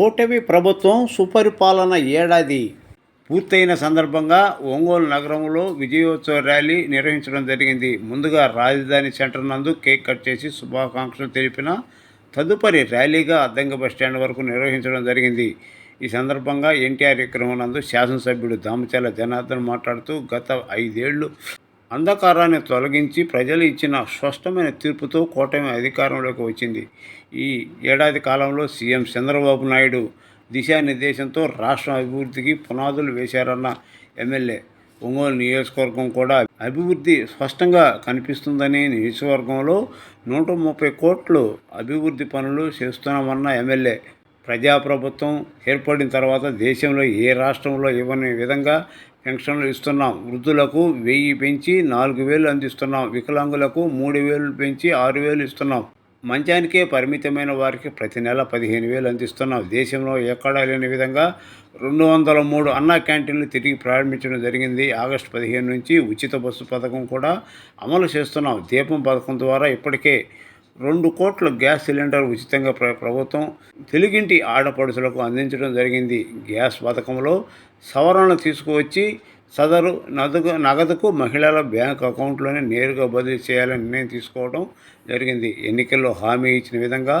కూటమి ప్రభుత్వం సుపరిపాలన ఏడాది పూర్తయిన సందర్భంగా ఒంగోలు నగరంలో విజయోత్సవ ర్యాలీ నిర్వహించడం జరిగింది. ముందుగా రాజధాని సెంటర్ నందు కేక్ కట్ చేసి శుభాకాంక్షలు తెలిపిన తదుపరి ర్యాలీగా అద్దంకి బస్టాండ్ వరకు నిర్వహించడం జరిగింది. ఈ సందర్భంగా ఎన్టీఆర్ విగ్రహం నందు శాసనసభ్యుడు దామచర్ల జనార్దన్ మాట్లాడుతూ, గత 5 ఏళ్లు అంధకారాన్ని తొలగించి ప్రజలు ఇచ్చిన స్పష్టమైన తీర్పుతో కూటమి అధికారంలోకి వచ్చింది. ఈ ఏడాది కాలంలో సీఎం చంద్రబాబు నాయుడు దిశానిర్దేశంతో రాష్ట్రం అభివృద్ధికి పునాదులు వేశారన్న ఎమ్మెల్యే. ఒంగోలు నియోజకవర్గం కూడా అభివృద్ధి స్పష్టంగా కనిపిస్తుందని, నియోజకవర్గంలో 130 కోట్లు అభివృద్ధి పనులు చేస్తున్నామన్న ఎమ్మెల్యే. ప్రజాప్రభుత్వం ఏర్పడిన తర్వాత దేశంలో ఏ రాష్ట్రంలో ఇవ్వని విధంగా పెన్షన్లు ఇస్తున్నాం. వృద్ధులకు 1000 పెంచి 4000 అందిస్తున్నాం. వికలాంగులకు 3000 పెంచి 6000 ఇస్తున్నాం. మంచానికే పరిమితమైన వారికి ప్రతి నెల 15,000 అందిస్తున్నాం. దేశంలో ఎక్కడా లేని విధంగా 203 అన్నా క్యాంటీన్లు తిరిగి ప్రారంభించడం జరిగింది. ఆగస్టు 15 నుంచి ఉచిత బస్సు పథకం కూడా అమలు చేస్తున్నాం. దీపం పథకం ద్వారా ఇప్పటికే 2 కోట్ల గ్యాస్ సిలిండర్ ఉచితంగా ప్రభుత్వం తెలుగింటి ఆడపడుచులకు అందించడం జరిగింది. గ్యాస్ పథకంలో సవరణలు తీసుకువచ్చి సదరు నగదుకు మహిళల బ్యాంక్ అకౌంట్లోనే నేరుగా బదిలీ చేయాలని నిర్ణయం తీసుకోవడం జరిగింది. ఎన్నికల్లో హామీ ఇచ్చిన విధంగా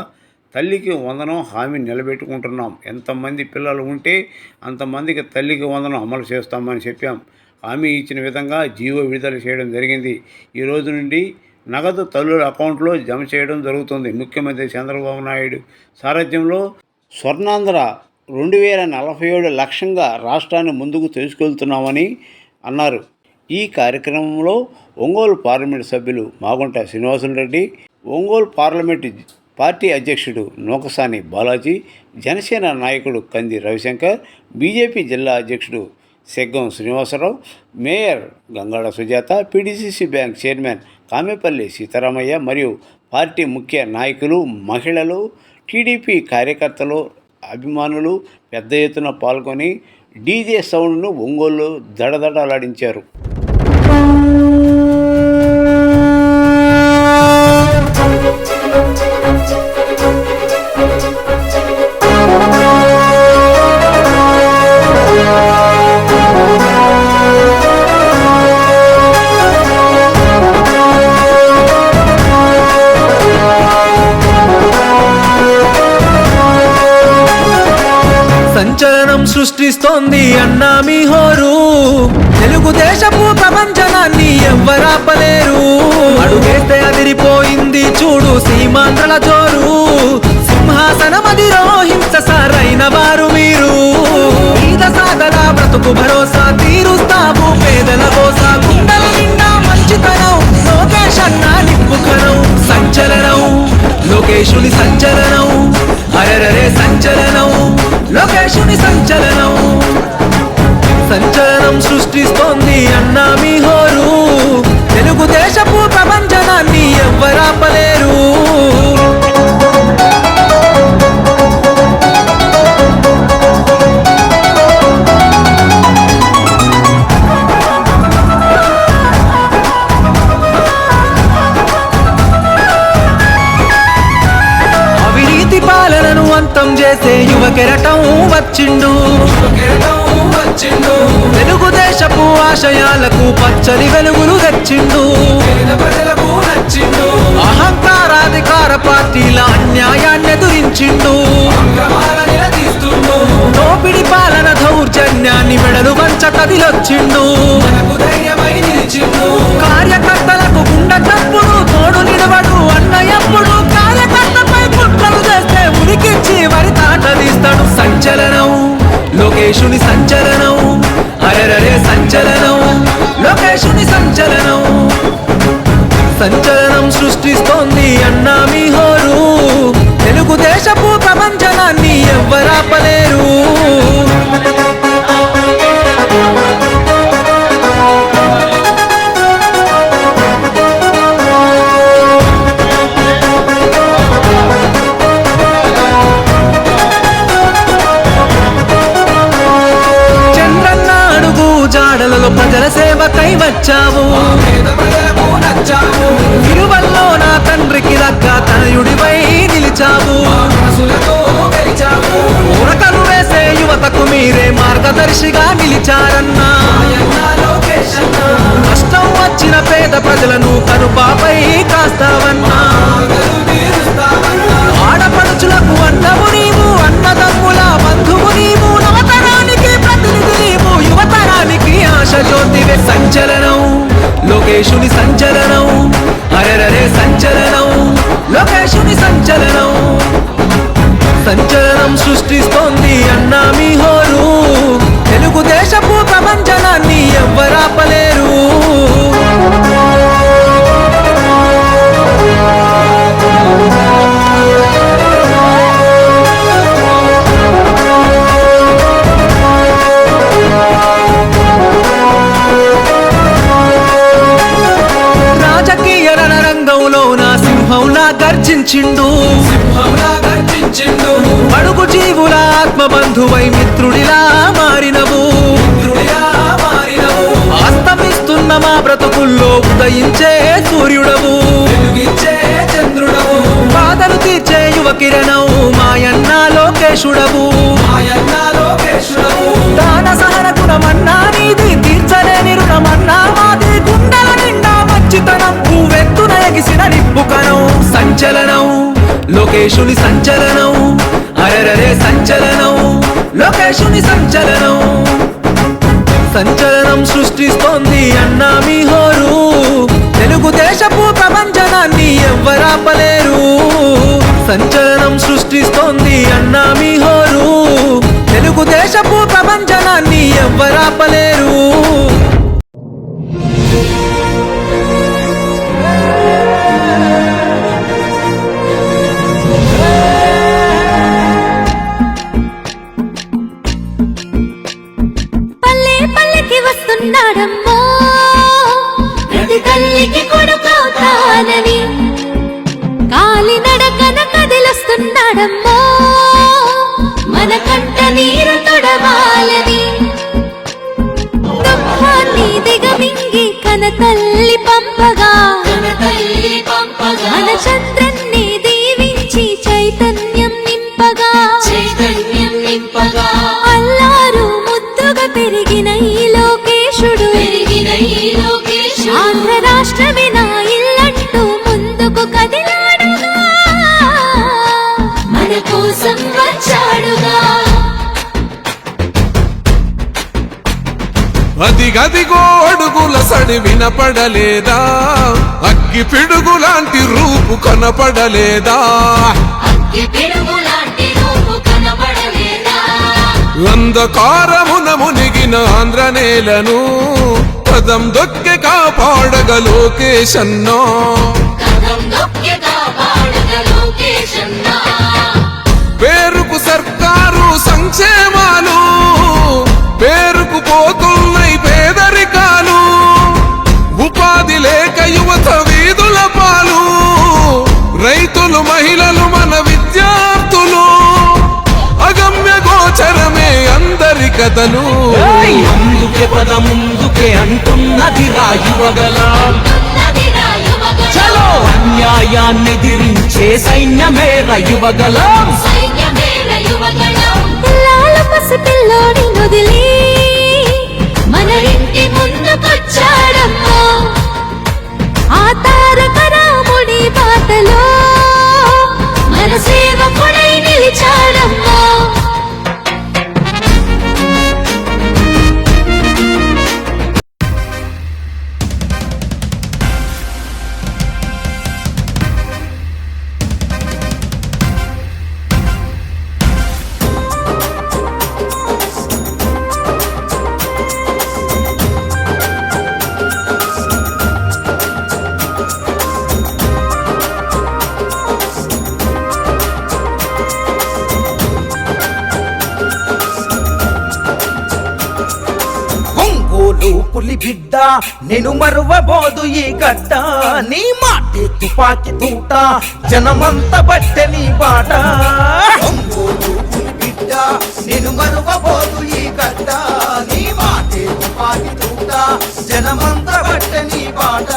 తల్లికి వందనం హామీ నిలబెట్టుకుంటున్నాం. ఎంతమంది పిల్లలు ఉంటే అంతమందికి తల్లికి వందనం అమలు చేస్తామని చెప్పాం. హామీ ఇచ్చిన విధంగా జీవో విడుదల చేయడం జరిగింది. ఈ రోజు నుండి నగదు తల్లుల అకౌంట్లో జమ చేయడం జరుగుతుంది. ముఖ్యమంత్రి చంద్రబాబు నాయుడు సారథ్యంలో స్వర్ణాంధ్ర 2047 లక్ష్యంగా రాష్ట్రాన్ని ముందుకు తీసుకెళ్తున్నామని అన్నారు. ఈ కార్యక్రమంలో ఒంగోలు పార్లమెంటు సభ్యులు మాగుంట శ్రీనివాసులరెడ్డి, ఒంగోలు పార్లమెంటు పార్టీ అధ్యక్షుడు నూకసాని బాలాజీ, జనసేన నాయకుడు కంది రవిశంకర్, బీజేపీ జిల్లా అధ్యక్షుడు Seggam Srinivasarao, mayor Gangada Sujatha, PDCC bank chairman Kamepalli Sitaramaiah మరియు పార్టీ ముఖ్య నాయకులు, మహిళలు, టీడీపీ కార్యకర్తలు, అభిమానులు పెద్ద ఎత్తున పాల్గొని డీజే సౌండ్ను ఒంగోలు దడదడలాడించారు. సంచలనం సృష్టిస్తోంది అన్నా మీ హోరు. తెలుగుదేశపు ప్రపంచనాన్ని ఎవ్వరాపలేరు. అడుగేస్తే అదిరిపోయింది చూడు సీమాంధ్రల జోరు. సింహాసనమదిరో హింస సారైన వారు మీరు. ఈద సాగర బ్రతుకు భరోసా తీరుస్తావు పేదల కోస. గుండెల నిండా మంచితనం లోకేష్ అన్నా నిప్పుకనం. సంచలనం లోకేశుని సంచలనం. అరెరరే సంచలనం లోకేశుని సంచలనం. సంచలనం సృష్టిస్తోంది అన్నా మీ హోరు. తెలుగుదేశపు ప్రపంచనాన్ని ఎవ్వరాపలేరు. అవినీతి పాలనను అంతం చేసే యువ కెరటం వచ్చిండు. తెలుగుదేశపు ఆశయాలకు పచ్చని వెలుగులు తెచ్చిండు. అహంకారాధికార పార్టీల అన్యాయాన్ని ఎదురించిండు. దోపిడి పాలన దౌర్జన్యాన్ని మెడలు వంచ కదిలొచ్చిండు. కార్యకర్తలకు గుండె చప్పుడు తోడు నిలబడు అన్న ఎప్పుడు. కార్యకర్తపై కుట్రలు చేస్తే ఉరికిచ్చి వరి తాట తీస్తాడు. సంచలనం లోకేశుని సంచలనం. అరెరరే సంచలనం లోకేశుని సంచలనం. సంచలనం సృష్టిస్తోంది అన్నా మీ హోరు. తెలుగుదేశపు ప్రపంచనాన్ని ఎవ్వరాపలేరు. ప్రజల సేవకై వచ్చావు. విలువల్లో నా తండ్రికి దగ్గ తనయుడివై నిలిచావు. యువతకు మీరే మార్గదర్శిగా నిలిచారన్నా. కష్టం వచ్చిన పేద ప్రజలను కనుపాపై కాస్తావన్నా. ఆడపడుచులకు అన్నము నీవు, అన్నదమ్ముల బంధువు నీవు, నవతరానికి ప్రతినిధి నీవు, యువతరానికి ఆశ జ్యోతివే. సంచలనం లోకేశుని సంచలనం, అరెరరే సంచలనం లోకేశుని సంచలనం. సంచలనం సృష్టిస్తోంది అన్నా మీ హోరు, తెలుగుదేశపు ప్రపంచనాన్ని ఎవ్వరాపలేరు. రాజకీయ రణరంగంలో నా సింహంలా గర్జించిండు, అడుగు జీవుల ఆత్మబంధువై మిత్రుడిలా మారినవు. అస్తమిస్తున్న మా బ్రతుకుల్లో ఉదయించే సూర్యుడవు, బాధలు తీర్చే యువ కిరణం మాయన్న లోకేశుడవు. దాన సహన గుణమన్నా నీది, తీర్చలేని రుణమన్నా మాది. గుండెల నిండా మంచితనం, పువ్వెత్తున ఎగిసిన నిప్పుకనం. సంచలనం లోకేశుని సంచలనం, అరెరరే సంచలనం లోకేశుని సంచలనం. సంచలనం సృష్టిస్తోంది అన్నా మీ హోరు, తెలుగుదేశపు ప్రపంచనాన్ని ఎవ్వరాపలేరు. సంచలనం సృష్టిస్తోంది అన్నా మీ హోరు, తెలుగుదేశపు ప్రపంచనాన్ని ఎవ్వరాపలేరు. వస్తున్నాడమ్మో ప్రతి తల్లికి కొడుకవుతానని, కాలి నడకన కదిలొస్తున్నాడమ్మో మన కంట నీరు తొడవాలని. దుఃఖాన్ని దిగమింగి కన తల్లి పంపగా, మన చంద్రన్ని దీవించి చైతన్యం నింపగా, అల్లారు ముద్దుగా పెరిగిన ఈ లోకేశుడు, ఆంధ్ర రాష్ట్రమే నా ఇల్లంటూ ముందుకు కదిలాడుగా, మన కోసం వచ్చాడుగా. అదిగదిగో అడుగుల సడి వినపడలేదా, అగ్గి పిడుగు లాంటి రూపు కనపడలేదా, అంధకారమున మునిగిన ఆంధ్ర నేలను పదం దొక్కి కాపాడగ లోకేశన్నా. పేరుకు సర్కారు సంక్షేమాలు, పేరుకు పోతున్నాయి పేదరికాలు, ఉపాధి లేక యువత వీధుల పాలు, రైతులు మహిళలు మన విద్యార్థులు, అగమ్య గోచరమే అందరి కథలు. ముందుకే పద ముందుకే అంటున్నది రాయువగలం, చలో అన్యాయాన్ని దిరించే సైన్యమే రయువగలం. లాల పసి పిల్లోడి నుదిలి మన ఇంటి ముందుకొచ్చాడమ్మా, ఆ తారక రాముడి బాటలో మన సేవకుడై నిలిచాడమ్మా. పులి బిడ్డ నేను మరువబోదు ఈ గడ్డ, నీ మాటే తుపాకి తూట జనమంత బట్టె నీ బాట. పులి బిడ్డ నేను మరువబోదు ఈ గడ్డ, నీ మాటే తుపాకి తూట జనమంత బట్టె నీ బాట.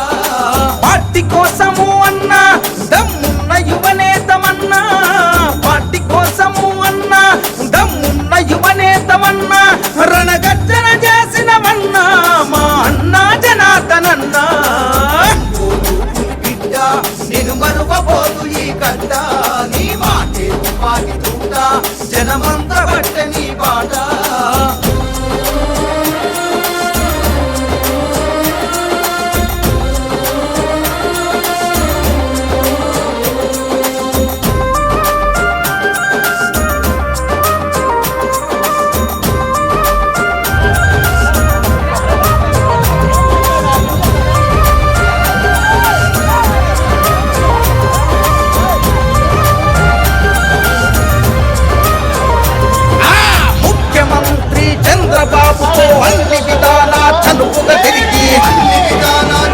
పార్టీ కోసము అన్నా దమ్మున్న యువనేతమన్నా, పార్టీ కోసము అన్నా దమ్మున్న యువనేతమన్నా,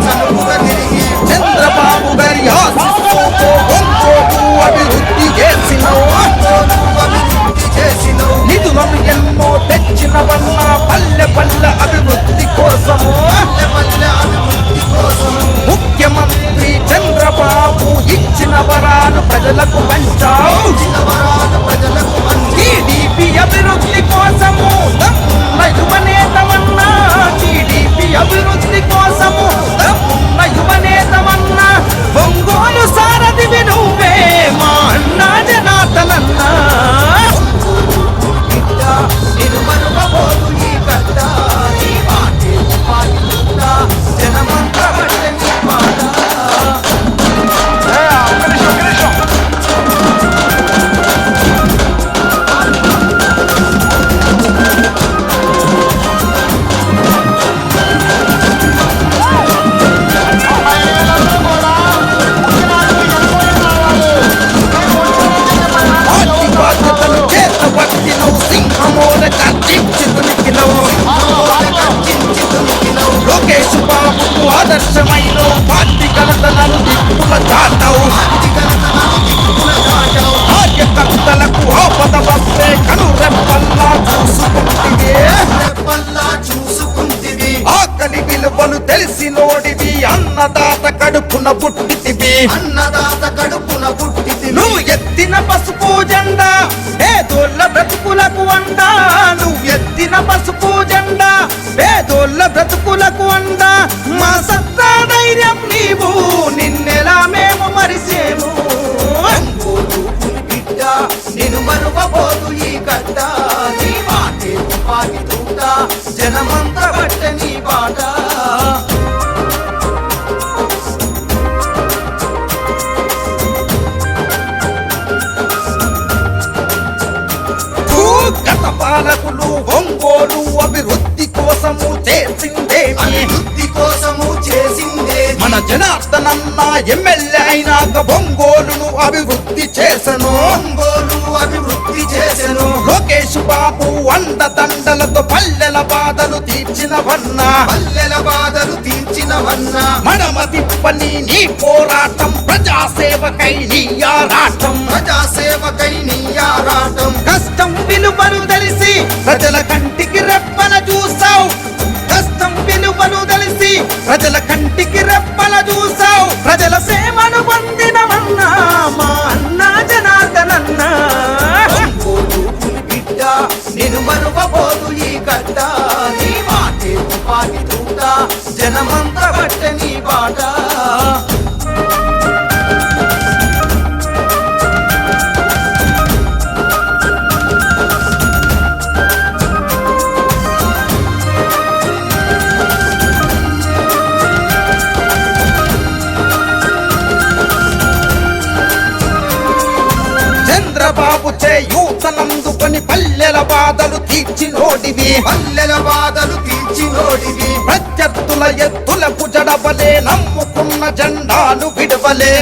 చనువుగా తిరిగి చంద్రబాబు గారి ఆశీస్సులతో ఒంగోలు అభివృద్ధి చేసినవు నిధులను ఎన్నో తెచ్చినవన్నా పల్లె పల్లె అభివృద్ధి కోసము ముఖ్యమంత్రి చంద్రబాబు ఇచ్చిన వరాలు ప్రజలకు పంచావు టీడీపీ అభివృద్ధి కోసము యువనేతమన్నా టీడీపీ అభివృద్ధి కోసము యువనేతమన్నా ఒంగోలు సారథివి నువ్వే మా అన్నా జనార్దనన్నా లోకేష్ బాబుకు ఆదర్శమైన పార్టీ కలతలను దిక్కుల చాటావు కార్యకర్తలకు ఆపద వస్తే కనురెప్పల్లా చూసుకుంటివి ఆకలి విలువలు తెలిసినోడివి అన్నదాత కడుపున పుట్టితివి నువ్వు ఎత్తిన పసుపు జెండా పేదోళ్ళ బ్రతుకులకు అండా నువ్వు ఎత్తిన పసుపు జెండా పేదోళ్ళ బ్రతుకులకు అండా మా సత్తా ధైర్యం నీవు నిన్నెలా మేము మరిసేము నేను మరువబోదు ఈ గడ్డ నీ మాటే తుపాకి తూట జనమంతా బట్ట నీ బాట గత పాలకులు ఒంగోలు అభివృద్ధి కోసము చేసిందే మన జనార్దనన్న ఎమ్మెల్యే అయినాక ఒంగోలును అభివృద్ధి చేసను లోకేష్ బాబు అండదండలతో పల్లెల బాధలు తీర్చినవన్నా మడమ తిప్పని నీ పోరాటం ప్రజాసేవకై నీ ఆరాటం కష్టం విలువలు తెలిసి ప్రజల కంటికి రెప్పల చూసావు కష్టం విలువలు తెలిసి ప్రజల కంటికి రెప్పల చూసావు ప్రజల సేవను పొందినవన్నా మా అన్నా జనార్దనన్నా నేను మరువబోదు ఈ గడ్డ నీ మాటే తుపాకి తూట జనమంతా బట్ట నీ బాట చంద్రబాబు చేయూతనందుకొని పల్లెల బాధలు తీర్చినోడివి ప్రత్యర్థుల ఎత్తులకు జడవలే నమ్ముకున్న జెండాను విడవలే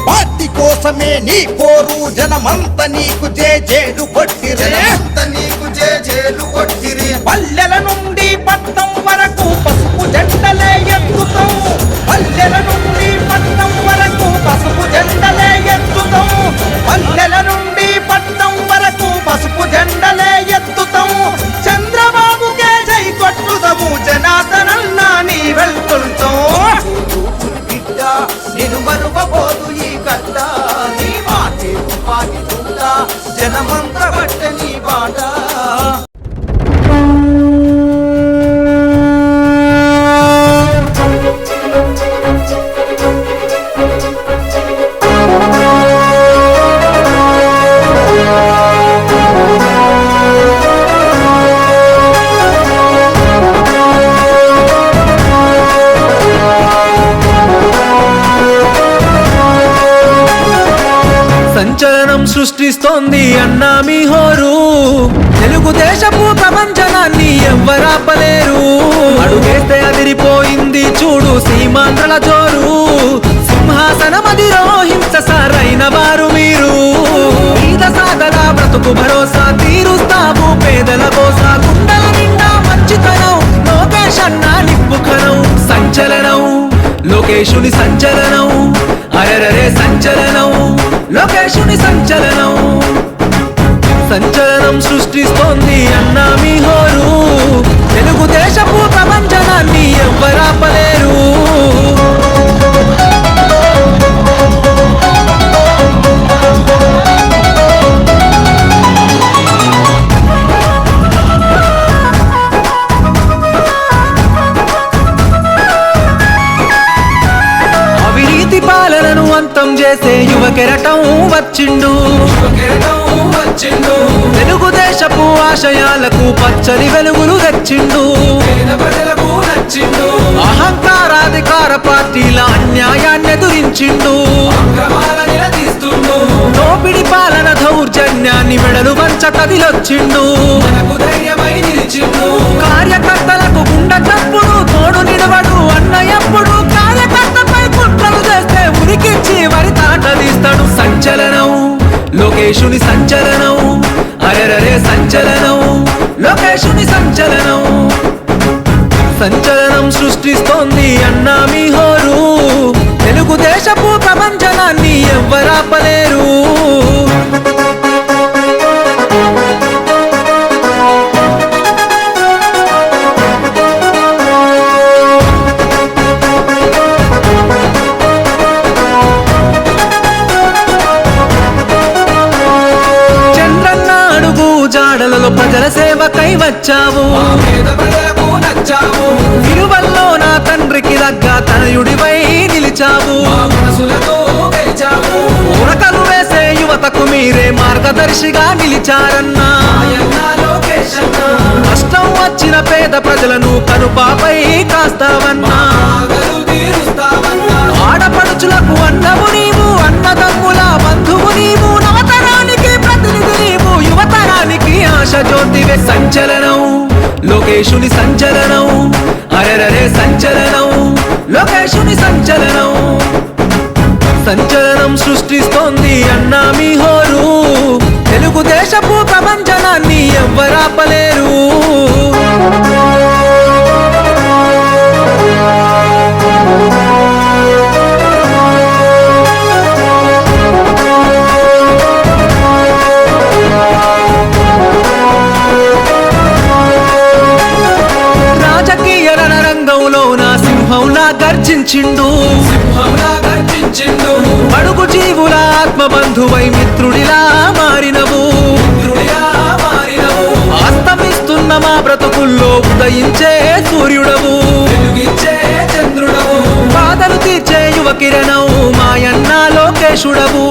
పార్టీ కోసమే నీ పోరు జనమంత నీకు జేజేలు కొట్టిరి పల్లెల నుండి పట్నం వరకు పసుపు జెండలే ఎత్తుతాం పల్లెల నుండి పట్నం వరకు పసుపు జెండలే ఎత్తుతాం పల్లెల నుండి పట్నం వరకు పసుపు జెండలే ఎత్తుతాం చంద్రబాబుకే జై కొట్టుదము జనార్దనన్న నీ వెళ్తుంటాం నేను మరువబోదు ఈ గడ్డ నీ మాటే తుపాకి తూట జనమంతా బట్ట నీ బాట సంచలనం సృష్టిస్తోంది అన్నా మీ హోరు తెలుగుదేశపు ప్రపంచనాన్ని ఎవ్వరాపలేరు అడుగేస్తే అదిరిపోయింది చూడు సీమాంధ్రల జోరు సింహాసనమదిలో హింస సారైన వారు మీరు ఈద సాగల బ్రతుకు భరోసా తీరుస్తాము పేదల కోసా గుండెల నిండా మంచిత లోకేశుని సంచలనం, అరెరరే సంచలనం, లోకేశుని సంచలనం. సంచలనం సృష్టిస్తోంది అన్నా మీ హోరు, తెలుగుదేశపు ప్రపంచనాన్ని ఎవ్వరాపలేరు. అవినీతి పాలనను అంతం చేసే యువ కెరటం వచ్చిండు. తెలుగుదేశపు ఆశయాలకు పచ్చని వెలుగులు తెచ్చిండు. అహంకారాధికార పార్టీల అన్యాయాన్ని ఎదురించిండు. దోపిడి పాలన దౌర్జన్యాన్ని మెడలు వంచ కదిలొచ్చిండు. కార్యకర్తలకు గుండె చప్పుడు తోడు నిలవడు అన్న ఎప్పుడు. కార్యకర్తపై కుట్రలు చేస్తే ఉరికిచ్చి వరి తాట తీస్తాడు. సంచలనం లోకేశుని సంచలనం, అరెరరే సంచలనం, లోకేశుని సంచలనం. సంచలనం సృష్టిస్తోంది అన్నా మీ హోరు, తెలుగుదేశపు ప్రపంచనాన్ని ఎవ్వరాపలేరు. జాడలలో ప్రజల సేవకై వచ్చావు. విలువల్లో నా తండ్రికి దగ్గ తనయుడివై నిలిచావు. ఉరకలు వేసే యువతకు మీరే మార్గదర్శిగా నిలిచారన్నా. కష్టం వచ్చిన పేద ప్రజలను కనుపాపై కాస్తావన్నా. ఆడపడుచులకు అన్నము నీవు, అన్నదమ్ముల బంధువు నీవు, నవతరానికి ప్రతినిధి నీవు, యువతరానికి ఆశ జ్యోతివే. సంచలనం లోకేశుని సంచలనం, అరెరరే సంచలనం, లోకేశుని సంచలనం. సంచలనం సృష్టిస్తోంది అన్నా మీ హోరు, తెలుగుదేశపు ప్రపంచనాన్ని ఎవ్వరాపలేరు. సింహంలా గర్జించిండు. అడుగు జీవుల ఆత్మ బంధువై మిత్రుడిలా మారినవు. అస్తమిస్తున్న మా బ్రతుకుల్లో ఉదయించే సూర్యుడవు. బాధలు తీర్చే యువ కిరణం మాయన్న లోకేశుడవు.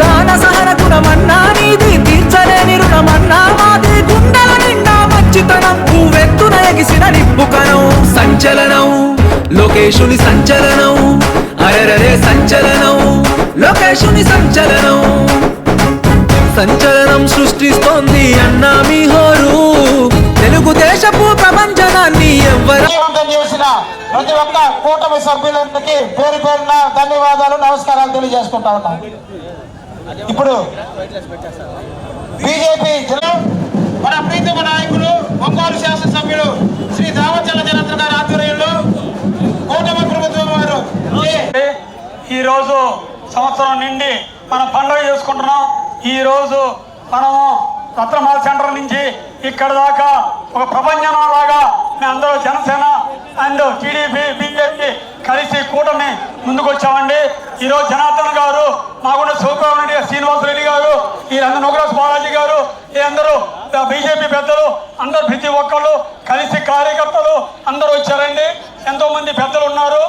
దాన సహన గుణమన్నా నీది, తీర్చలేని రుణమన్నా మాది. గుండెల నిండా మంచితనం పువ్వెత్తున ఎగిసిన నిప్పుకనం. సంచలనం లోకేశుని సంచలనం, అరెరరే సంచలనం, లోకేశుని సంచలనం. సంచలనం సృష్టిస్తోంది అన్నా మీ హోరు, తెలుగుదేశపు ప్రపంచనాన్ని విజయవంతం చేసిన ప్రతి ఒక్క కూటమి సభ్యులందరికీ పేరు పేరున ధన్యవాదాలు, నమస్కారాలు తెలియజేసుకుంటా ఉన్నా. ఇప్పుడు బీజేపీ జిల్లా మన ప్రీతమ నాయకులు ఒంగోలు శాసనసభ్యులు శ్రీ దామచల్ల జనార్దన్ గారి ఆధ్వర్యంలో కూటమి ప్రభుత్వం వారు ఈరోజు సంవత్సరం నిండి మనం పండుగ చేసుకుంటున్నాం. ఈరోజు మనము రత్నమాల సెంటర్ నుంచి ఇక్కడ దాకా ఒక ప్రపంచం లాగా మేమందరూ జనసేన అండ్ టీడీపీ బీజేపీ కలిసి కూటమి ముందుకు వచ్చామండి. ఈరోజు జనార్దన్ గారు, మాగుండ శివకుమార్ శ్రీనివాసరెడ్డి గారు, వీళ్ళందరూ నోగరాజు బాలాజీ గారు, వీళ్ళందరూ బీజేపీ పెద్దలు అందరూ ప్రతి ఒక్కళ్ళు కలిసి కార్యకర్తలు అందరూ వచ్చారండి. ఎంతో మంది పెద్దలు ఉన్నారు.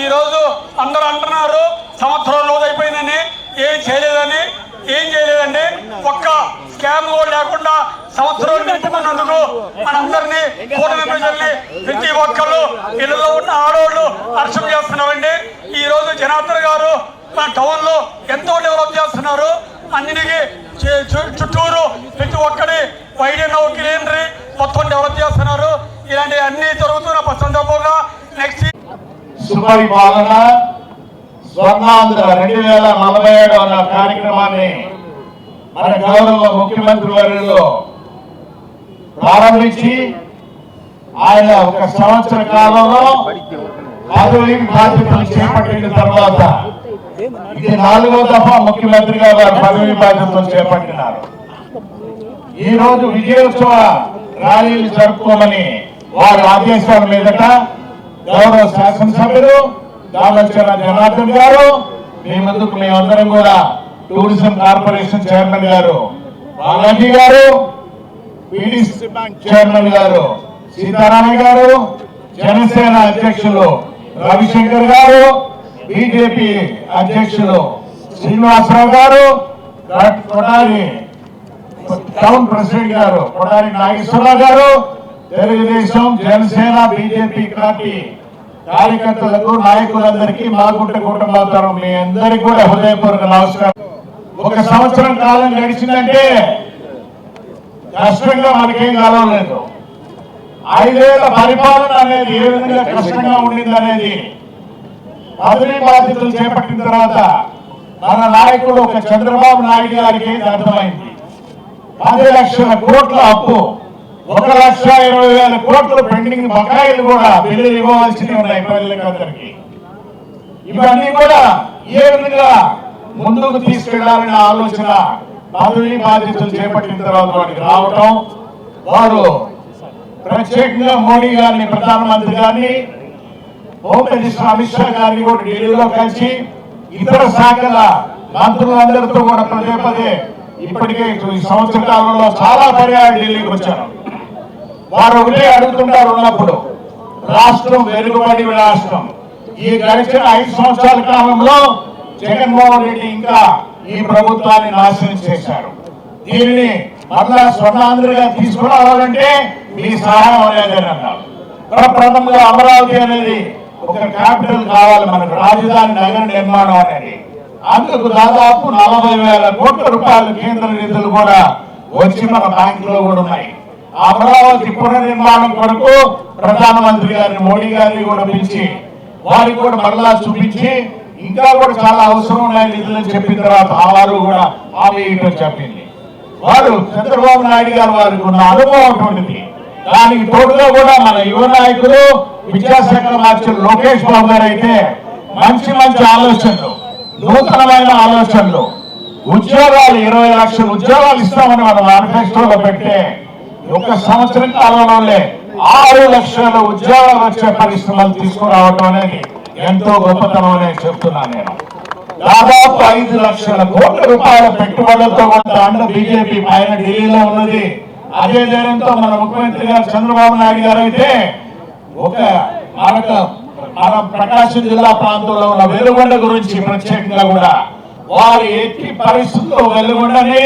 ఈరోజు అందరూ అంటున్నారు సంవత్సరం లోదైపోయిందని, ఏం చేయలేదండి. ఒక్క స్కామ్ కూడా లేకుండా సంవత్సరం నింపుకున్నందుకు మనందరినీ కూటమి ప్రజల్ని ప్రతి ఒక్కళ్ళు ఇళ్లలో ఉన్న ఆడవాళ్ళు హర్షం చేస్తున్నామండి. ఈ రోజు జనార్దన్ గారు మన టౌన్ లో ఎంతో డెవలప్ చేస్తున్నారు. అన్నిటికీ చుట్టూరు ప్రతి ఒక్కరి వైద్య గ్రీనరీ మొత్తం డెవలప్ చేస్తున్నారు. ఇలాంటి అన్ని జరుగుతున్న సందర్భంగా నెక్స్ట్ సుపరిపాలన స్వర్ణాంధ్ర 2047 అన్న కార్యక్రమాన్ని మన గౌరవ ముఖ్యమంత్రి వర్యులు ప్రారంభించి ఆయన ఒక సంవత్సర కాలంలో పదవి బాధ్యతలు చేపట్టిన తర్వాత ఇది 4వ దఫా ముఖ్యమంత్రిగా వారు పదవి బాధ్యతలు చేపట్టినారు. ఈ రోజు విజయోత్సవ ర్యాలీలు జరుపుకోమని వారి ఆదేశాల మీదట గౌరవ శాసనసభ్యులు దామచర్ల జనార్దన్ గారు మీ ముందుకు మేమందరం కూడా టూరిజం కార్పొరేషన్ చైర్మన్ గారు బాలాజీ గారు, పీడీసీ బ్యాంక్ చైర్మన్ గారు సీతారామయ్య గారు, జనసేన అధ్యక్షులు రవిశంకర్ గారు, బీజేపీ అధ్యక్షులు శ్రీనివాసరావు గారు, కొడాలి టౌన్ ప్రెసిడెంట్ గారు కొడాలి నాగేశ్వరరావు గారు, తెలుగుదేశం జనసేన బీజేపీ పార్టీ కార్యకర్తలకు నాయకులందరికీ మాగుంట కుటుంబాలు మీ అందరికీ కూడా హృదయపూర్వక నమస్కారం. ఒక సంవత్సరం కాలం గడిచిందంటే కష్టంగా మనకేం కలవలేదు. 5 ఏళ్ల పరిపాలన అనేది ఏ విధంగా కష్టంగా ఉండింది అనేది పదవి బాధ్యతలు చేపట్టిన తర్వాత మన నాయకుడు ఒక చంద్రబాబు నాయుడు గారికి అర్థమైంది. 10 లక్షల కోట్ల అప్పు, 1,20,000 కోట్లు పెండింగ్ బకాయిలు కూడా బిల్లులు ఇవ్వవలసినవి ఉన్నాయి ప్రజలందరికీ. ఇవన్నీ కూడా ఏ విధంగా ముందుకు తీసుకెళ్లాలనే ఆలోచన పదవి బాధ్యతలు చేపట్టిన తర్వాత వారికి రావటం, వారు ప్రత్యేకంగా మోడీ గారిని ప్రధానమంత్రి గారిని హోమ్ మినిస్టర్ అమిత్ షా గారిని కూడా ఢిల్లీలో కలిసి ఇతర శాఖల మంత్రులందరితో కూడా పదే ఇప్పటికే ఈ సంవత్సర కాలంలో చాలా పర్యాలు ఢిల్లీకి వచ్చారు. వారు ఒకటే అడుగుతుంటారు ఉన్నప్పుడు, రాష్ట్రం వెనుకబడి రాష్ట్రం. ఈ గడిచిన 5 సంవత్సరాల కాలంలో జగన్మోహన్ రెడ్డి ఇంకా ఈ ప్రభుత్వాన్ని నాశనం చేశారు. దీనిని మళ్ళా స్వర్ణాంధ్రగా తీసుకురావాలంటే మీ సహాయం అనేది అన్నారు. ప్రప్రథమంగా అమరావతి అనేది ఒక క్యాపిటల్ కావాలి మనకు, రాజధాని నగర నిర్మాణం అనేది. అందుకు దాదాపు 40,000 కోట్ల రూపాయలు కేంద్ర నిధులు కూడా వచ్చి మన బ్యాంకులో కూడా ఉన్నాయి. అమరావతి పునర్నిర్మాణం కొరకు ప్రధానమంత్రి గారిని మోడీ గారిని కూడా పిలిచి వారికి కూడా మరలా చూపించి ఇంకా కూడా చాలా అవసరం ఉన్నాయి నిధులని చెప్పిన తర్వాత వారు కూడా హామీ ఇవ్వడం చెప్పింది. వారు చంద్రబాబు నాయుడు గారు వారికి ఉన్న అనుభవం అటువంటిది. దానికి తోడుగా కూడా మన యువ నాయకులు విద్యాశాఖ మంత్రులు లోకేష్ బాబు గారు అయితే మంచి ఆలోచనలు, నూతనమైన ఆలోచనలు, ఉద్యోగాలు 20 లక్షల ఉద్యోగాలు ఇస్తామని మన మేనిఫెస్టోలో పెడితే 1 సంవత్సరం కాలంలోనే 6 లక్షల ఉద్యోగాలు వచ్చే పరిశ్రమలు తీసుకురావడం అనేది ఎంతో గొప్పతనం అనేది చెప్తున్నాను నేను. దాదాపు 5 లక్షల కోట్ల రూపాయల పెట్టుబడులతో అండ బీజేపీ పైన ఢిల్లీలో ఉన్నది. అదే ధైర్యంతో మన ముఖ్యమంత్రి గారు చంద్రబాబు నాయుడు గారు అయితే మన ప్రకాశం జిల్లా ప్రాంతంలో ఉన్న వెలుగొండ గురించి ప్రత్యేకంగా కూడా వారు ఎట్టి పరిస్థితుల్లో వెలుగొండని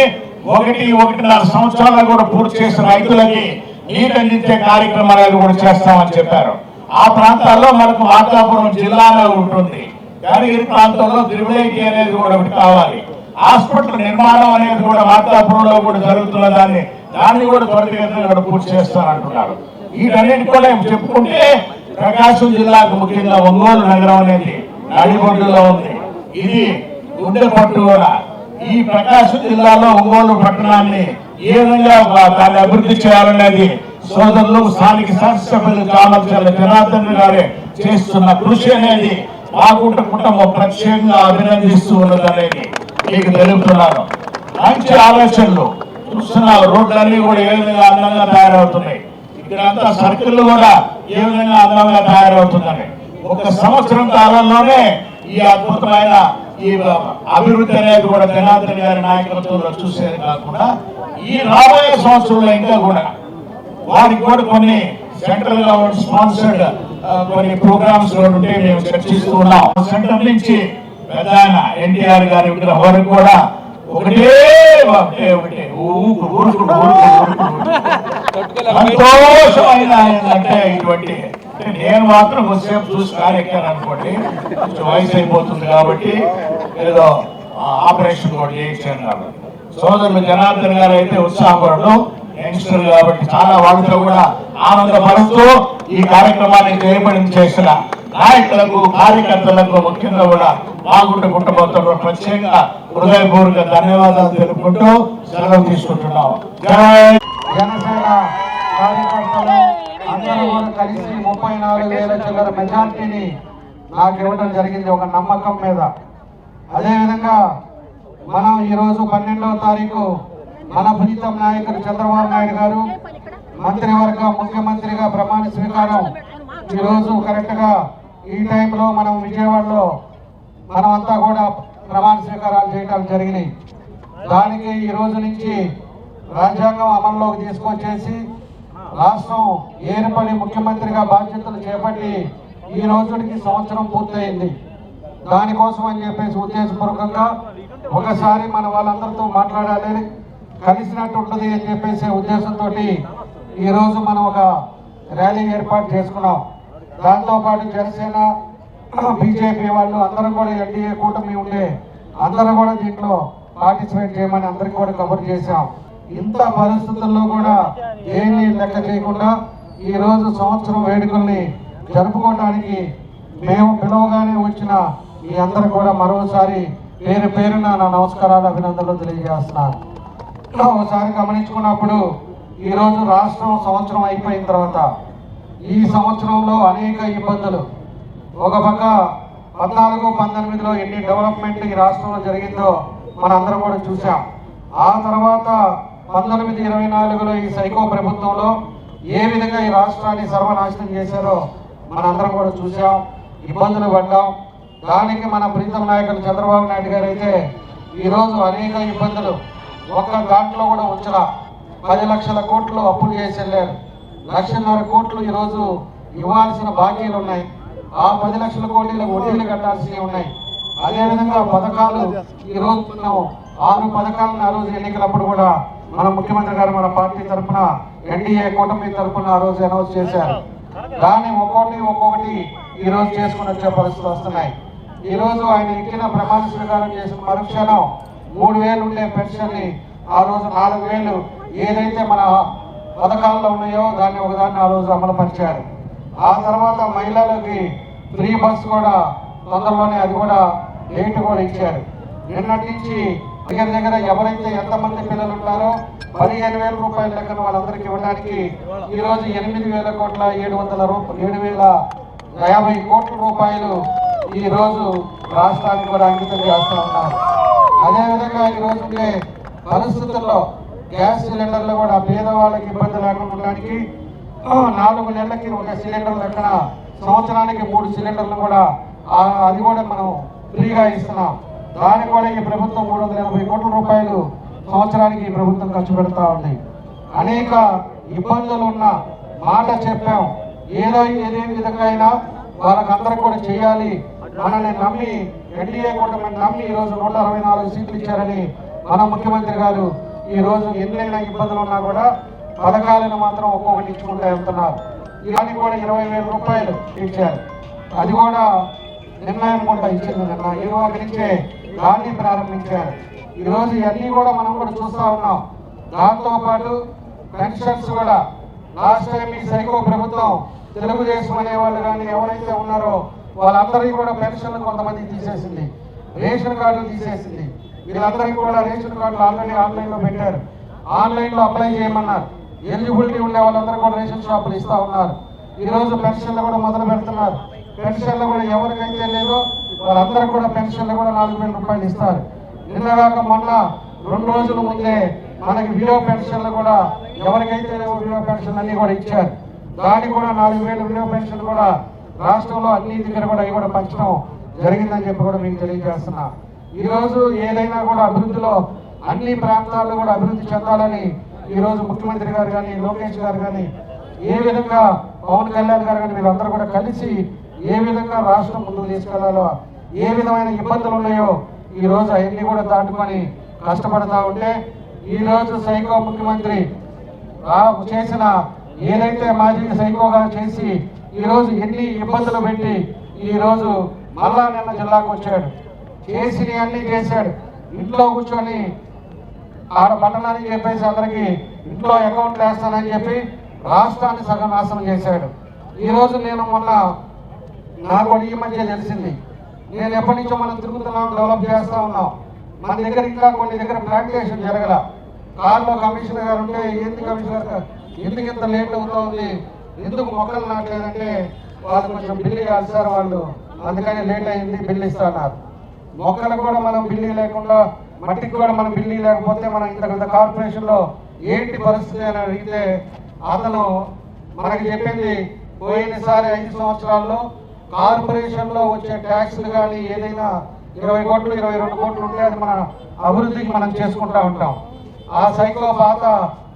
1-1.5 సంవత్సరాలు కూడా పూర్తి చేసిన రైతులకి నీటి అందించే కార్యక్రమాలు కూడా చేస్తామని చెప్పారు. ఆ ప్రాంతాల్లో మనకు మార్కాపురం జిల్లాలో ఉంటుంది. యాదగిరి ప్రాంతంలో త్రిబులైటీ అనేది కూడా ఒకటి కావాలి. హాస్పిటల్ నిర్మాణం అనేది కూడా మార్కాపురంలో కూడా జరుగుతున్న దాన్ని కూడా త్వరితగతిన కూడా పూర్తి చేస్తారంటున్నారు. వీటన్నిటి కూడా చెప్పుకుంటే ప్రకాశం జిల్లాకు ముఖ్యంగా ఒంగోలు నగరం అనేది నడిబొడ్డులో ఉంది. ఇది గుండె పట్టు కూడా. ఈ ప్రకాశం జిల్లాలో ఒంగోలు పట్టణాన్ని ఏ విధంగా దాన్ని అభివృద్ధి చేయాలనేది సోదరులు స్థానిక శాసనసభ్యులు దామచర్ల జనార్దన్ గారే చేస్తున్న కృషి అనేది మాగుంట కుటుంబం ప్రత్యేకంగా అభినందిస్తూ ఉన్నదనేది మీకు తెలుపుతున్నాను. మంచి ఆలోచనలు చూస్తున్నారు. రోడ్లన్నీ కూడా ఏ విధంగా అందంగా తయారవుతున్నాయి. ఇక్కడంతా సర్కిల్ కూడా ఏ విధంగా అందంగా తయారవుతుందని 1 సంవత్సరం కాలంలోనే ఈ అద్భుతమైన ఈ అభివృద్ధి అనేది కూడా జనార్దన్ గారి నాయకత్వంలో చూసేది కాకుండా ఈ రాబోయే సంవత్సరంలో ఇంకా కూడా వారికి కూడా కొన్ని సెంట్రల్ గవర్నమెంట్ స్పాన్సర్డ్ కొన్ని ప్రోగ్రామ్స్ ఉంటే మేము చర్చిస్తూ ఉన్నాం. సెంటర్ నుంచి పెద్ద ఆయన ఎన్టీఆర్ గారి విగ్రహం వరకు కూడా ఒకటే సంతోషమైన అంటే ఇటువంటి నేను మాత్రం కొద్దిసేపు చూసి కార్యక్రమం అనుకోండి, కొంచెం వయసు అయిపోతుంది కాబట్టి ఏదో ఆపరేషన్ కూడా చేయించాను. సోదరులు జనార్దన్ గారు అయితే ఉత్సాహపడడం యంగ్స్టర్ కాబట్టి చాలా వాళ్ళతో కూడా ఆనందపడుతూ ఈ కార్యక్రమాన్ని చేయబడి చేసిన నాయకులకు కార్యకర్తలకు ముఖ్యంగా కూడా మాగుంట కుటుంబంతో ప్రత్యేకంగా హృదయపూర్వక ధన్యవాదాలు తెలుపుకుంటూ సెలవు తీసుకుంటున్నాం. జనసేన కార్యకర్తలు అందరూ కలిసి 34,000 చిల్లర మెజార్టీని నాకు ఇవ్వడం జరిగింది, ఒక నమ్మకం మీద. అదేవిధంగా మనం ఈరోజు 12వ తారీఖు మన ప్రీతం నాయకులు చంద్రబాబు నాయుడు గారు మంత్రివర్గ ముఖ్యమంత్రిగా ప్రమాణ స్వీకారం ఈరోజు కరెక్ట్గా ఈ టైంలో మనం విజయవాడలో మనమంతా కూడా ప్రమాణ స్వీకారాలు చేయడం జరిగినాయి. దానికి ఈ రోజు నుంచి రాజ్యాంగం అమల్లోకి తీసుకొచ్చేసి రాష్ట్రం ఏర్పడి ముఖ్యమంత్రిగా బాధ్యతలు చేపట్టి ఈ రోజుకి సంవత్సరం పూర్తయింది. దానికోసం అని చెప్పేసి ఉద్దేశపూర్వకంగా ఒకసారి మన వాళ్ళందరితో మాట్లాడాలి, కలిసినట్టు ఉంటుంది అని చెప్పేసి ఉద్దేశంతో ఈరోజు మనం ఒక ర్యాలీ ఏర్పాటు చేసుకున్నాం. దాంతోపాటు జనసేన బీజేపీ వాళ్ళు అందరూ కూడా ఎన్డీఏ కూటమి ఉండే అందరూ కూడా దీంట్లో పార్టిసిపేట్ చేయమని అందరికీ కూడా కబుర్ చేశాం. ఇంత పరిస్థితుల్లో కూడా ఏమీ లెక్క చేయకుండా ఈరోజు సంవత్సరం వేడుకల్ని జరుపుకోవడానికి మేము పిలవగానే వచ్చిన మీ అందరూ కూడా మరోసారి పేరు పేరున నా నమస్కారాలు, అభినందనలు తెలియజేస్తున్నాను. ఒకసారి గమనించుకున్నప్పుడు ఈరోజు రాష్ట్రం సంవత్సరం అయిపోయిన తర్వాత ఈ సంవత్సరంలో అనేక ఇబ్బందులు, ఒక పక్క 14-19లో ఎన్ని డెవలప్మెంట్ ఈ రాష్ట్రంలో జరిగిందో మనందరం కూడా చూసాం. ఆ తర్వాత 19-24లో ఈ సైకో ప్రభుత్వంలో ఏ విధంగా ఈ రాష్ట్రాన్ని సర్వనాశనం చేశారో మనందరం కూడా చూసాం, ఇబ్బందులు పడ్డాం. దానికి మన ప్రీతం నాయకులు చంద్రబాబు నాయుడు గారు అయితే ఈరోజు అనేక ఇబ్బందులు ఒక్క దాంట్లో కూడా ఉంచరా. 10 లక్షల కోట్లు అప్పులు చేసి వెళ్ళారు. 1,50,000 కోట్లు ఈరోజు ఇవ్వాల్సిన బాకీలు ఉన్నాయి. ఆ 10 లక్షల కోట్ల వడ్డీలు కట్టాల్సినవి ఉన్నాయి. అదేవిధంగా పథకాలు ఈరోజు మనం 6 పథకాలను ఆ రోజు ఎన్నికలప్పుడు కూడా మన ముఖ్యమంత్రి గారు మన పార్టీ తరఫున ఎన్డీఏ కూటమి తరఫున ఆ రోజు అనౌన్స్ చేశారు. దాన్ని ఒక్కొక్కటి ఈరోజు చేసుకుని వచ్చే పరిస్థితులు వస్తున్నాయి. ఈరోజు ఆయన ఎక్కిన ప్రమాణ స్వీకారం చేసిన మరుక్షణం 3,000 ఉండే పెన్షన్ని ఆ రోజు 4,000 ఏదైతే మన పథకాల్లో ఉన్నాయో దాన్ని ఒకదాన్ని ఆ రోజు అమలుపరిచారు. ఆ తర్వాత మహిళలకి ఫ్రీ బస్ కూడా తొందరలోనే అది కూడా డేట్ కూడా ఇచ్చారు. నిన్నటి నుంచి దగ్గర ఎవరైతే ఎంతమంది పిల్లలు ఉంటారో 15,000 రూపాయల లెక్కన వాళ్ళందరికీ ఇవ్వడానికి ఈరోజు 8,750 కోట్ల రూపాయలు ఈరోజు రాష్ట్రానికి కూడా అంకితం చేస్తూ ఉన్నారు. అదేవిధంగా ఈరోజు ఉండే పరిస్థితుల్లో గ్యాస్ సిలిండర్లు కూడా పేదవాళ్ళకి ఇబ్బంది లేకుండా ఉండడానికి 4 నెలలకి ఒక సిలిండర్ లెక్కన సంవత్సరానికి 3 సిలిండర్లు కూడా అది కూడా మనం ఫ్రీగా ఇస్తున్నాం. దానికి కూడా ఈ ప్రభుత్వం 380 కోట్ల రూపాయలు సంవత్సరానికి ఈ ప్రభుత్వం ఖర్చు పెడతా ఉంది. అనేక ఇబ్బందులు ఉన్న మాట చెప్పాం, ఏదే విధంగా అయినా వాళ్ళకందరూ కూడా చేయాలి. మనల్ని నమ్మి ఎన్డీఏ కూటమి నమ్మి ఈరోజు 164 సీట్లు ఇచ్చారని మన ముఖ్యమంత్రి గారు ఈరోజు ఎన్నైనా ఇబ్బందులు ఉన్నా కూడా పథకాలను మాత్రం ఒక్కొక్కటి ఇచ్చుకుంటూ వెళ్తున్నారు. దానికి కూడా 20,000 రూపాయలు ఇచ్చారు. అది కూడా నిర్ణయం కూడా ఇచ్చింది. నిన్న 21 నుంచే దాన్ని ప్రారంభించారు. ఈరోజు ఇవన్నీ కూడా మనం కూడా చూస్తూ ఉన్నాం. దాంతోపాటు పెన్షన్స్ కూడా లాస్ట్ టైం ఈ సైకో ప్రభుత్వం తెలుగుదేశం అనే వాళ్ళు కానీ ఎవరైతే ఉన్నారో వాళ్ళందరికీ కూడా పెన్షన్లు కొంతమంది తీసేసింది, రేషన్ కార్డులు తీసేసింది. వీళ్ళందరికీ కూడా రేషన్ కార్డులు ఆల్రెడీ ఆన్లైన్లో పెట్టారు. ఆన్లైన్లో అప్లై చేయమన్నారు. ఎలిజిబిలిటీ ఉండే వాళ్ళందరూ కూడా రేషన్ షాపులు ఇస్తూ ఉన్నారు. ఈరోజు పెన్షన్లు కూడా మొదలు పెడుతున్నారు. పెన్షన్లు కూడా ఎవరికైతే లేదో వాళ్ళందరూ కూడా పెన్షన్లు కూడా 4,000 రూపాయలు ఇస్తారు. నిన్నగాక మొన్న 2 రోజుల ముందే మనకి విడో పెన్షన్లు కూడా ఎవరికైతే లేవో విడో పెన్షన్ అన్ని కూడా ఇచ్చారు. దానికి కూడా 4,000 విడో పెన్షన్ కూడా రాష్ట్రంలో అన్ని దగ్గర కూడా అవి కూడా పంచడం జరిగిందని చెప్పి కూడా మీకు తెలియజేస్తున్నా. ఈరోజు ఏదైనా కూడా అభివృద్ధిలో అన్ని ప్రాంతాల్లో కూడా అభివృద్ధి చెందాలని ఈరోజు ముఖ్యమంత్రి గారు కానీ లోకేష్ గారు కానీ ఏ విధంగా పవన్ కళ్యాణ్ గారు కానీ వీళ్ళందరూ కూడా కలిసి ఏ విధంగా రాష్ట్రం ముందుకు తీసుకెళ్లాలో, ఏ విధమైన ఇబ్బందులు ఉన్నాయో ఈరోజు అవన్నీ కూడా దాటుకొని కష్టపడతా ఉంటే ఈరోజు సైకో ముఖ్యమంత్రి చేసిన ఏదైతే మాజీ సైకోగా చేసి ఈరోజు ఎన్ని ఇబ్బందులు పెట్టి ఈరోజు మళ్ళా నిన్న జిల్లాకు వచ్చాడు. చేసి అన్నీ చేశాడు. ఇంట్లో కూర్చొని ఆడ పట్టణానికి చెప్పేసి అందరికీ ఇంట్లో అకౌంట్లు వేస్తానని చెప్పి రాష్ట్రాన్ని సగం నాశనం చేశాడు. ఈరోజు నేను మొన్న నాకు ఈ మధ్య తెలిసింది, నేను ఎప్పటి నుంచో మనం తిరుగుతున్నాం, డెవలప్ చేస్తూ ఉన్నాం. మన దగ్గర ఇంకా కొన్ని దగ్గర ప్లాంటేషన్ జరగల. కార్లో కమిషనర్ గారు ఉంటే ఏంది కమిషనర్ గారు ఎందుకు ఇంత లేట్ అవుతుంది, ఎందుకు మొక్కలు నాటలేదంటే వాళ్ళు కొంచెం బిల్లు ఇవ్వాలి సార్, వాళ్ళు అందుకని లేట్ అయింది, బిల్లు ఇస్తున్నారు. మొక్కలకు కూడా మనం బిల్లు లేకుండా, మట్టికి కూడా మనం బిల్లు లేకపోతే మనం ఇంత కార్పొరేషన్లో ఏంటి పరిస్థితి అని అడిగితే అతను మనకి చెప్పింది, పోయినసారి 5 సంవత్సరాల్లో కార్పొరేషన్లో వచ్చే ట్యాక్స్లు కానీ ఏదైనా 20 కోట్లు 22 కోట్లు ఉంటే అది మన అభివృద్ధికి మనం చేసుకుంటా ఉంటాం. ఆ సైకో పాత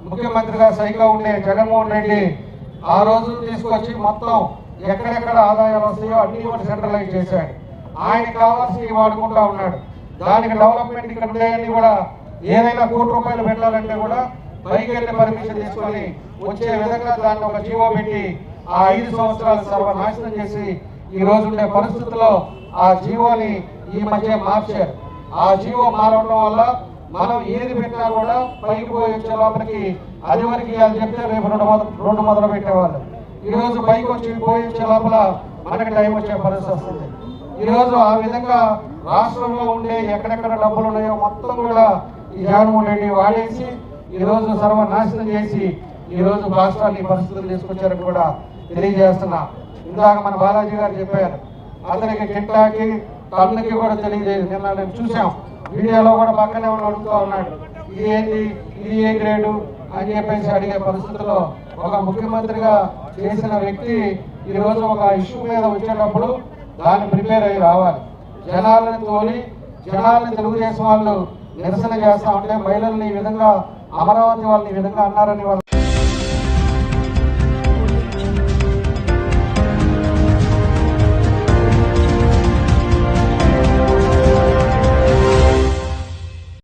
ముఖ్యమంత్రిగా సైకో ఉండే జగన్మోహన్ రెడ్డి ఆ రోజు తీసుకొచ్చి మొత్తం ఎక్కడెక్కడ ఆదాయాలు వస్తాయో అన్ని కూడా సెంట్రలైజ్ చేశాడు. ఆయనకి కావాల్సి వాడుకుంటా ఉన్నాడు. దానికి డెవలప్మెంట్ ఇక్కడ ఉండేవన్నీ కూడా ఏదైనా ₹1 పెట్టాలంటే కూడా పైకి వెళ్ళి పర్మిషన్ తీసుకొని వచ్చే విధంగా దాన్ని ఒక జీవో పెట్టి ఆ 5 సంవత్సరాలు సర్వనాశనం చేసి ఈ రోజు ఉండే పరిస్థితుల్లో ఆ జీవోని ఈ మధ్య మార్చారు. ఆ జీవో మారడం వల్ల మనం ఏది పెట్టినా కూడా పైకి పోయి వచ్చే లోపలికి అది వరకు అది చెప్తే రేపు రెండు మొదలు పెట్టేవాళ్ళు. ఈరోజు పైకి వచ్చి పోయి వచ్చే లోపల మనకి టైం వచ్చే పరిస్థితి వస్తుంది. ఈరోజు ఆ విధంగా రాష్ట్రంలో ఉండే ఎక్కడెక్కడ డబ్బులు ఉన్నాయో మొత్తం కూడా ఈ జగన్మోహన్ రెడ్డి వాడేసి ఈరోజు సర్వనాశనం చేసి ఈరోజు రాష్ట్రాన్ని పరిస్థితులు తీసుకొచ్చారని కూడా తెలియజేస్తున్నా. ఇందాక మన బాలాజీ గారు చెప్పారు, అతనికి కింటాకి టన్నుకి కూడా తెలియజేది. నిన్న నేను చూసాం వీడియోలో కూడా పక్కనే అడుగుతూ ఉన్నాడు, ఇది ఏంటి, ఇది ఏ గ్రేడు అని చెప్పేసి అడిగే పరిస్థితుల్లో ఒక ముఖ్యమంత్రిగా చేసిన వ్యక్తి ఈరోజు ఒక ఇష్యూ మీద వచ్చేటప్పుడు దాన్ని ప్రిపేర్ అయ్యి రావాలి. జనాలను తోలి జనాలను తెలుగుదేశం వాళ్ళు నిరసన చేస్తా ఉంటే మహిళల్ని ఈ విధంగా, అమరావతి వాళ్ళని ఈ విధంగా అన్నారని వాళ్ళు